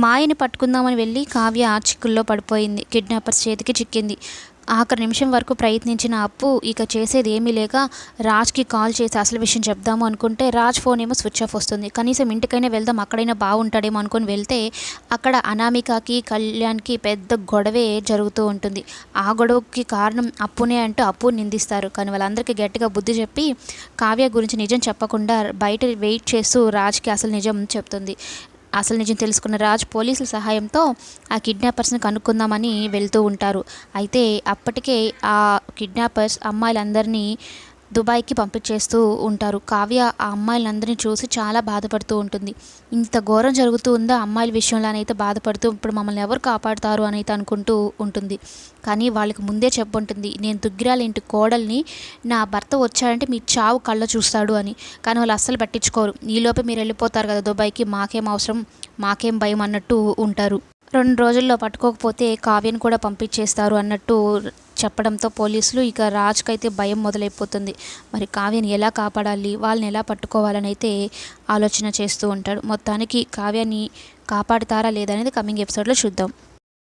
మాయని పట్టుకుందామని వెళ్ళి కావ్య చిక్కుల్లో పడిపోయింది. కిడ్నాపర్స్ చేతికి చిక్కింది. ఆఖరి నిమిషం వరకు ప్రయత్నించిన అప్పు ఇక చేసేది ఏమీ లేక రాజ్కి కాల్ చేసి అసలు విషయం చెప్దాము అనుకుంటే రాజ్ ఫోన్ ఏమో స్విచ్ ఆఫ్ వస్తుంది. కనీసం ఇంటికైనా వెళ్దాం, అక్కడైనా బాగుంటాడేమో అనుకొని వెళ్తే అక్కడ అనామికకి కళ్యాణ్కి పెద్ద గొడవే జరుగుతూ ఉంటుంది. ఆ గొడవకి కారణం అప్పునే అంటూ అప్పు నిందిస్తారు. కానీ వాళ్ళందరికీ గట్టిగా బుద్ధి చెప్పి కావ్య గురించి నిజం చెప్పకుండా బయట వెయిట్ చేస్తూ రాజ్కి అసలు నిజం చెప్తుంది. అసలు నిజం తెలుసుకున్న రాజ్ పోలీసుల సహాయంతో ఆ కిడ్నాపర్స్ని కనుక్కుందామని వెళ్తూ ఉంటారు. అయితే అప్పటికే ఆ కిడ్నాపర్స్ అమ్మాయిలందరినీ దుబాయ్కి పంపించేస్తూ ఉంటారు. కావ్య ఆ అమ్మాయిలందరినీ చూసి చాలా బాధపడుతూ ఉంటుంది. ఇంత ఘోరం జరుగుతూ ఉందా అమ్మాయిల విషయంలో అయితే బాధపడుతూ ఇప్పుడు మమ్మల్ని ఎవరు కాపాడుతారు అని అయితే అనుకుంటూ ఉంటుంది. కానీ వాళ్ళకి ముందే చెప్పుంటుంది, నేను దుగ్గిరాల ఇంటి కోడల్ని, నా భర్త వచ్చాడంటే మీ చావు కళ్ళ చూస్తాడు అని. కానీ వాళ్ళు అస్సలు పట్టించుకోరు. ఈలోపే మీరు వెళ్ళిపోతారు కదా దుబాయ్కి, మాకేం అవసరం, మాకేం భయం అన్నట్టు ఉంటారు. 2 రోజుల్లో పట్టుకోకపోతే కావ్యను కూడా పంపించేస్తారు అన్నట్టు చెప్పడంతో పోలీసులు ఇక రాజ్కైతే భయం మొదలైపోతుంది. మరి కావ్యని ఎలా కాపాడాలి, వాళ్ళని ఎలా పట్టుకోవాలని అయితే ఆలోచన చేస్తూ ఉంటాడు. మొత్తానికి కావ్యాన్ని కాపాడుతారా లేదా అనేది కమింగ్ ఎపిసోడ్లో చూద్దాం.